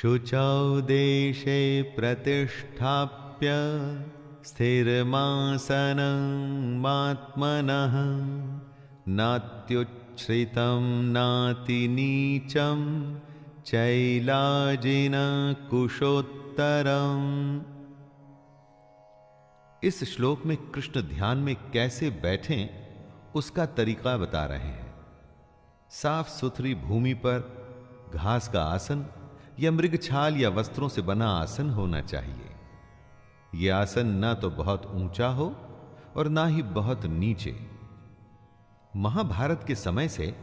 शुचौ देशे प्रतिष्ठाप्य स्थिरमासनमात्मनः नात्युच्छ्रितं नातिनीचं चैलाजिनकुशोत्तरम्। इस श्लोक में कृष्ण ध्यान में कैसे बैठें उसका तरीका बता रहे हैं। साफ सुथरी भूमि पर घास का आसन या मृगछाल या वस्त्रों से बना आसन होना चाहिए। यह आसन ना तो बहुत ऊंचा हो और ना ही बहुत नीचे। महाभारत के समय से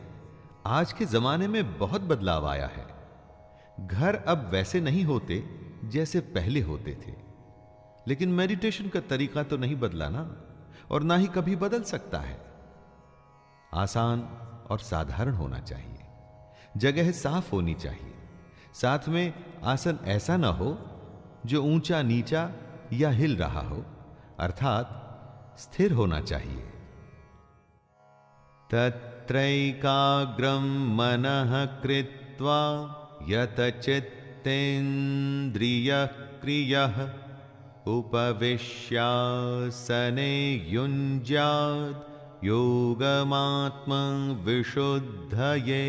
आज के जमाने में बहुत बदलाव आया है। घर अब वैसे नहीं होते जैसे पहले होते थे, लेकिन मेडिटेशन का तरीका तो नहीं बदला ना, और ना ही कभी बदल सकता है। आसान और साधारण होना चाहिए, जगह साफ होनी चाहिए, साथ में आसन ऐसा ना हो जो ऊंचा नीचा या हिल रहा हो, अर्थात स्थिर होना चाहिए। तत्रैकाग्रं मनः कृत्वा यत चित्तेन्द्रियः क्रियः उपविश्यासने युञ्ज्यात् योगमात्मविशुद्धये।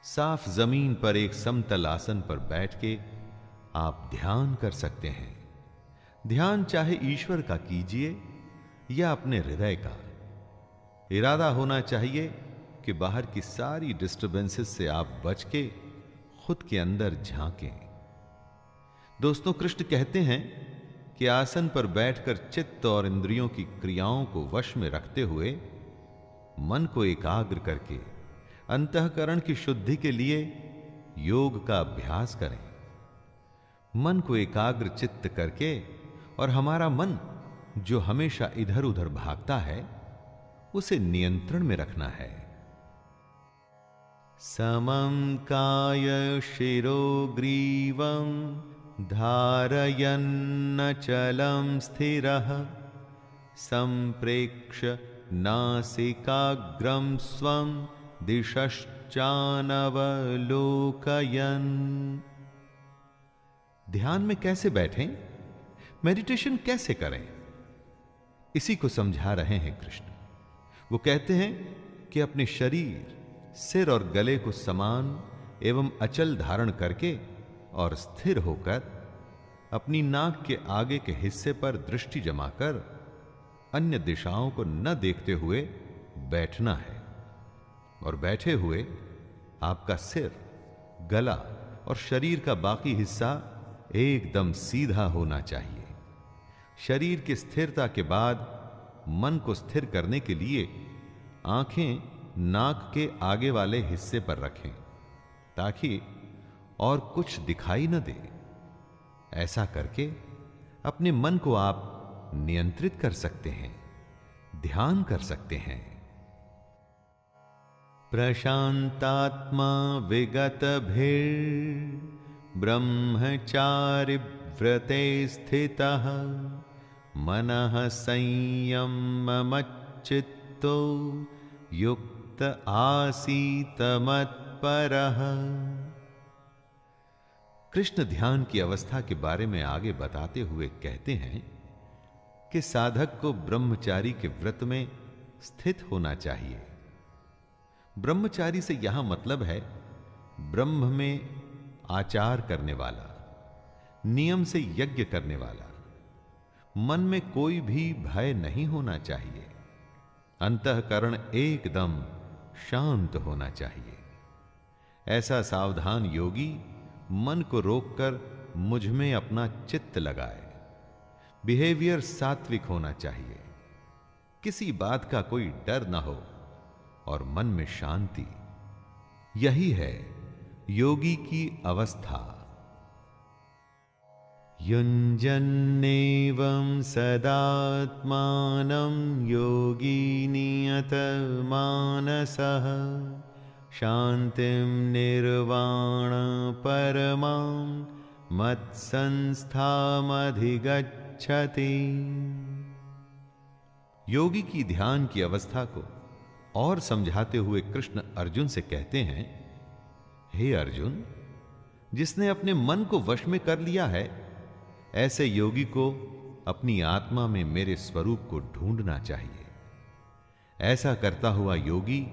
साफ जमीन पर एक समतल आसन पर बैठ के आप ध्यान कर सकते हैं। ध्यान चाहे ईश्वर का कीजिए या अपने हृदय का। इरादा होना चाहिए कि बाहर की सारी डिस्टर्बेंसेस से आप बच के खुद के अंदर झांकें। दोस्तों, कृष्ण कहते हैं कि आसन पर बैठकर चित्त और इंद्रियों की क्रियाओं को वश में रखते हुए मन को एकाग्र करके अंतःकरण की शुद्धि के लिए योग का अभ्यास करें। मन को एकाग्र चित्त करके और हमारा मन जो हमेशा इधर उधर भागता है उसे नियंत्रण में रखना है। समं काय शिरो ग्रीवं धारयन्नचलं स्थिरः संप्रेक्ष्य नासिकाग्रं स्वं दिशश्चानवलोकयन्। ध्यान में कैसे बैठें, मेडिटेशन कैसे करें, इसी को समझा रहे हैं कृष्ण। वो कहते हैं कि अपने शरीर, सिर और गले को समान एवं अचल धारण करके और स्थिर होकर अपनी नाक के आगे के हिस्से पर दृष्टि जमाकर अन्य दिशाओं को न देखते हुए बैठना है। और बैठे हुए आपका सिर, गला और शरीर का बाकी हिस्सा एकदम सीधा होना चाहिए। शरीर की स्थिरता के बाद मन को स्थिर करने के लिए आंखें नाक के आगे वाले हिस्से पर रखें ताकि और कुछ दिखाई न दे। ऐसा करके अपने मन को आप नियंत्रित कर सकते हैं, ध्यान कर सकते हैं। प्रशांतात्मा विगतभिर्ब्रह्मचारि व्रते स्थितः मनः संयममच्चित्तो युक्त आसीत मत्परः। कृष्ण ध्यान की अवस्था के बारे में आगे बताते हुए कहते हैं कि साधक को ब्रह्मचारी के व्रत में स्थित होना चाहिए। ब्रह्मचारी से यहां मतलब है ब्रह्म में आचार करने वाला, नियम से यज्ञ करने वाला। मन में कोई भी भय नहीं होना चाहिए। अंतःकरण एकदम शांत होना चाहिए। ऐसा सावधान योगी मन को रोककर मुझ में अपना चित्त लगाए। बिहेवियर सात्विक होना चाहिए, किसी बात का कोई डर न हो और मन में शांति। यही है योगी की अवस्था। युञ्जन्नेवं सदात्मानं योगी नियतमानसः शान्तिं निर्वाण परमां मत्संस्थामधिगच्छति। योगी की ध्यान की अवस्था को और समझाते हुए कृष्ण अर्जुन से कहते हैं, हे अर्जुन, जिसने अपने मन को वश में कर लिया है, ऐसे योगी को अपनी आत्मा में मेरे स्वरूप को ढूंढना चाहिए। ऐसा करता हुआ योगी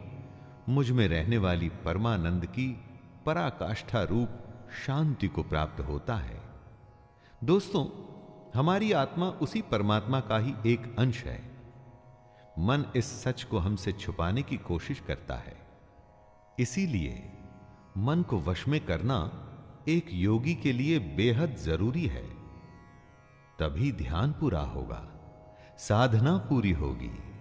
मुझ में रहने वाली परमानंद की पराकाष्ठा रूप शांति को प्राप्त होता है। दोस्तों, हमारी आत्मा उसी परमात्मा का ही एक अंश है। मन इस सच को हमसे छुपाने की कोशिश करता है। इसीलिए मन को वश में करना एक योगी के लिए बेहद जरूरी है। तभी ध्यान पूरा होगा, साधना पूरी होगी।